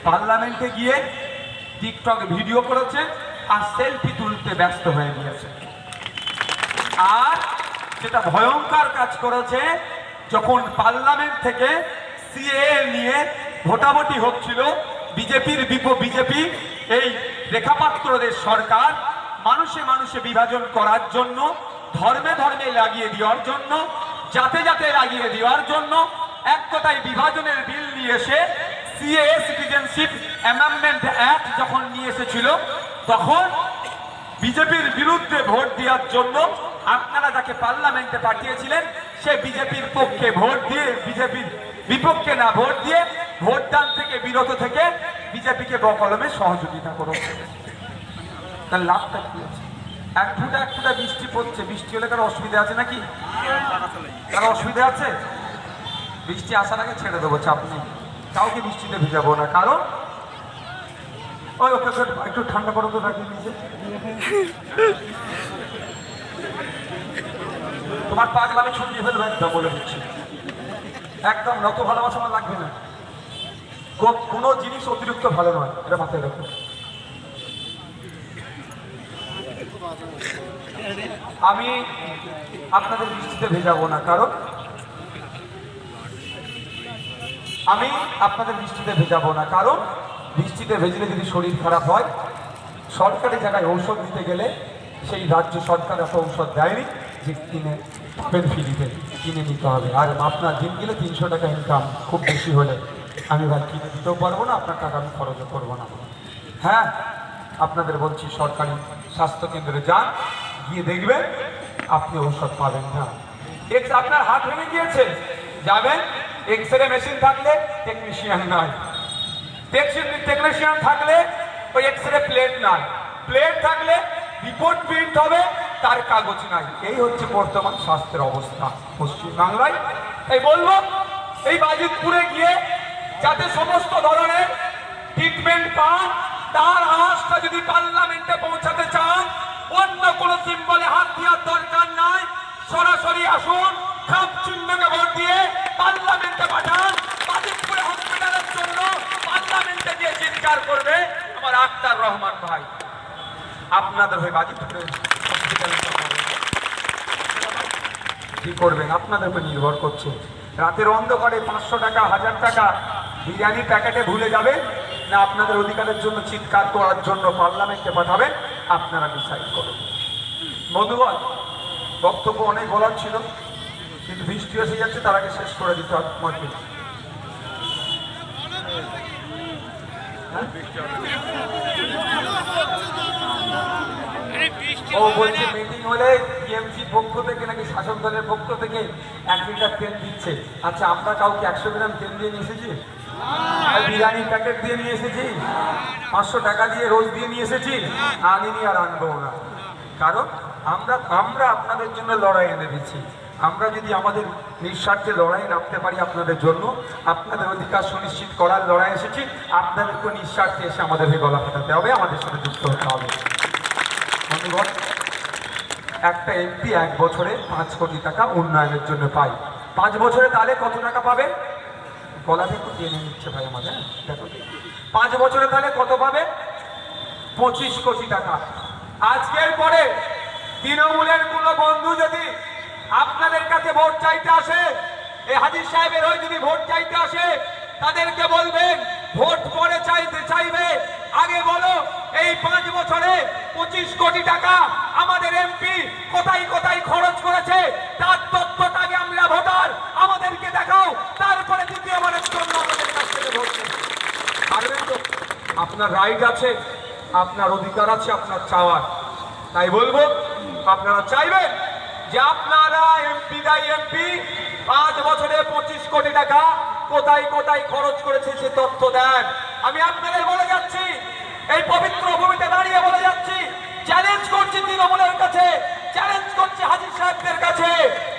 পার্লামেন্টে গিয়ে TikTok video করেছে আর সেলফি তুলতে ব্যস্ত হয়ে গিয়েছে। আর সেটা ভয়ঙ্কর কাজ করেছে, যখন পার্লামেন্ট থেকে সিএএ নিয়ে ভোটাভুটি হচ্ছিল, বিজেপি এই রেখাপাত্রদের সরকার মানুষে মানুষে বিভাজন করার জন্য, ধর্মে ধর্মে লাগিয়ে দেওয়ার জন্য, জাতে জাতে লাগিয়ে দেওয়ার জন্য এক কথায় বিভাজনের বিল নিয়ে এসে সিএএ সিটিজেনশিপ অ্যামেন্ডমেন্ট অ্যাক্ট যখন নিয়ে এসেছিল, তখন বিজেপির বিরুদ্ধে ভোট দেওয়ার জন্য আপনারা যাকে পার্লামেন্টে পাঠিয়েছিলেন সে বিজেপির পক্ষে ভোট দিয়ে, বিজেপির বিপক্ষে না ভোট দিয়ে ভোটদান থেকে বিরত থেকে বিজেপিকে বকলমে সহযোগিতা করেছে। তার লাভটা কি আছে? এক ফুটা বৃষ্টি পড়ছে, বৃষ্টি হলে কারো অসুবিধা আছে নাকি? কারো অসুবিধা আছে? বৃষ্টি আসার আগে ছেড়ে দেবো, চাপ নেই, কাউকে বৃষ্টিতে ভিজাবো না। কারণ ওই ওকে একটু ঠান্ডা করো তো রাখি নিজে। তোমার পাগলা আমি ছুটিয়ে ফেলবো একদম, বলে দিচ্ছি একদম। নত ভালোবাসা আমার লাগবে না, কোনো জিনিস অতিরিক্ত ভালো নয়, এটা মাথায় রাখো। আমি আপনাদের বৃষ্টিতে ভেজাবো না, কারণ আমি আপনাদের বৃষ্টিতে ভেজাবো না কারণ বৃষ্টিতে ভেজলে যদি শরীর খারাপ হয়, সরকারি জায়গায় ঔষধ দিতে গেলে সেই রাজ্য সরকার এত ঔষধ দেয়নি যে কিনে ফ্রিতে কিনে নিতে হবে। আর আপনার দিন গেলে 300 টাকা ইনকাম, খুব বেশি হলে আমি ভাই কিনে দিতেও পারবো না, আপনার টাকা আমি খরচও করবো না। হ্যাঁ, আপনাদের বলছি সরকারি স্বাস্থ্যকেন্দ্রে যান, গিয়ে দেখবেন আপনি ঔষধ পাবেন না। আপনার হাত ভেঙে গিয়েছে, যাবেন, এক্সরে মেশিন থাকলে টেকনিশিয়ান নাই, টেকনিশিয়ান থাকলে ওই এক্সরে প্লেট নাই, প্লেট থাকলে রিপোর্ট প্রিন্ট হবে, তার কাগজ নাই। এই হচ্ছে বর্তমান স্বাস্থ্যের অবস্থা পশ্চিমবাংলায়। এই বলবো, এই বাজিতপুরে গিয়ে যাতে সমস্ত ধরনের ট্রিটমেন্ট পান, তার আওয়াজটা যদি পার্লামেন্টে পৌঁছাতে চান, অন্য কোনো সিম্বলে হাত দেওয়ার দরকার নাই, সরাসরি আসুন, খাপ চিহ্নকে ভোট দিয়ে পার্লামেন্টে পাঠান। বাজিতপুরে হসপিটালের জন্য পার্লামেন্টে গিয়ে চিৎকার করবে আমার আক্তার রহমান ভাই। আপনাদের হয়ে বাজিতপুরে হসপিটালের জন্য কি করবেন আপনাদের উপর নির্ভর করছে। রাতের অন্ধকারে 500 টাকা 1000 টাকা বিরিয়ানির প্যাকেটে ভুলে যাবে না আপনাদের অধিকারের জন্য চিৎকার করার জন্য পার্লামেন্টে পাঠাবেন, আপনারা ডিসাইড করুন। বন্ধুগণ, বক্তব্য অনেক বলার ছিল, কিন্তু বৃষ্টি এসে যাচ্ছে, তার আগে শেষ করে দিতে হবে। ও বলছে মিটিং হলে টিএমসির পক্ষ থেকে নাকি শাসক দলের পক্ষ থেকে 1 লিটার তেল দিচ্ছে। আচ্ছা, আমরা কাউকে 100 গ্রাম তেল দিয়ে নিয়ে এসেছি? বিরিয়ানির প্যাকেট দিয়ে নিয়ে এসেছি? 500 টাকা দিয়ে রোজ দিয়ে নিয়ে এসেছি? আনিনি, আর আনবো না। কারণ আমরা আপনাদের জন্য লড়াই এনে দিচ্ছি। আমরা যদি আমাদের নিঃস্বার্থে লড়াই নামতে পারি আপনাদের জন্য, আপনাদের অধিকার সুনিশ্চিত করার লড়াই এসেছি, আপনাদেরকে নিঃস্বার্থে এসে আমাদের গলা ফাটাতে হবে, আমাদের সাথে যুক্ত হতে হবে। বন্ধুগণ, একটা এমপি 1 বছরে 5 কোটি টাকা উন্নয়নের জন্য পায়। 5 বছরে তাহলে কত টাকা পাবে? গলাটা একটু টেনে নিচ্ছে ভাই আমাদের, দেখো 5 বছরে তাহলে কত পাবে? 25 কোটি টাকা। আজকের পরে তৃণমূলের কোনো বন্ধু যদি আপনাদের কাছে ভোট চাইতে আসে, এই হাজির সাহেবের হয়ে যদি ভোট চাইতে আসে, তাদেরকে বলবেন ভোট পরে চাইবে, আগে বলো এই 5 বছরে 25 কোটি টাকা আমাদের এমপি কোথায় কোথায় খরচ করেছে, তার তথ্যটা আগে আমরা ভোটার আমাদেরকে দেখাও, তারপরে দ্বিতীয়বারের জন্য আমাদের কাছ থেকে ভোট পারবেন তো? আপনার রাইট আছে, আপনার অধিকার আছে আপনার চাওয়ার। তাই বলবো, আপনারা চাইবেন যে আপনারা এমপি 5 বছরে 25 কোটি টাকা কোথায় কোথায় খরচ করেছে সে তথ্য দেন। আমি আপনাদের বলে যাচ্ছি, এই পবিত্র ভূমিতে দাঁড়িয়ে বলে যাচ্ছি, চ্যালেঞ্জ করছি তৃণমূলের কাছে, চ্যালেঞ্জ করছি হাজির সাহেবদের কাছে।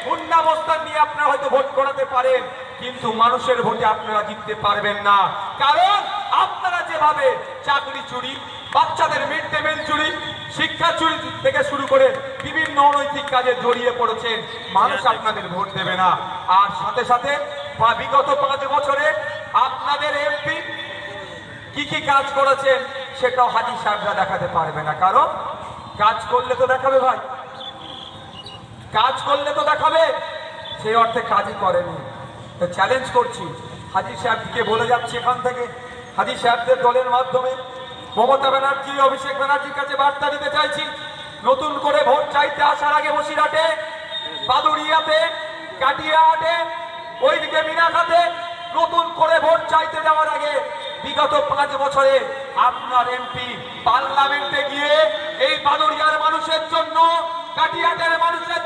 পুণ্যাবস্থান নিয়ে আপনারা হয়তো ভোট করাতে পারেন, কিন্তু মানুষের ভোটে আপনারা জিততে পারবেন না। কারণ আপনারা যেভাবে চাকরি চুরি, বাচ্চাদের মিড ডে মিল চুরি, শিক্ষা চুরি থেকে শুরু করে বিভিন্ন অনৈতিক কাজে জড়িয়ে পড়েছেন, মানুষ আপনাদের ভোট দেবে না। আর সাথে সাথে বিগত 5 বছরে আপনাদের এমপি কি কাজ করেছেন সেটাও হাজি সাহেবরা দেখাতে পারবে না, কারণ কাজ করলে তো দেখাবে ভাই, কাজ করলে তো দেখাবে, সেই অর্থে কাজই করেনি। তো চ্যালেঞ্জ করছি হাজি সাহেবকে, বলে যাচ্ছি এখান থেকে হাজি সাহেবদের দলের মাধ্যমে মমতা ব্যানার্জি, অভিষেক ব্যানার্জির কাছে বার্তা দিতে চাইছি, নতুন করে ভোট চাইতে আসার আগে বসিরহাটে, বাদুড়িয়াতে, কাটিয়াহাটে, ওইদিকে মিনাখাতে নতুন করে ভোট চাইতে যাওয়ার আগে বিগত 5 বছরে আপনার এমপি পার্লামেন্টে গিয়ে এই বাদুড়িয়ার মানুষের জন্য, কাটিয়াহাটের মানুষের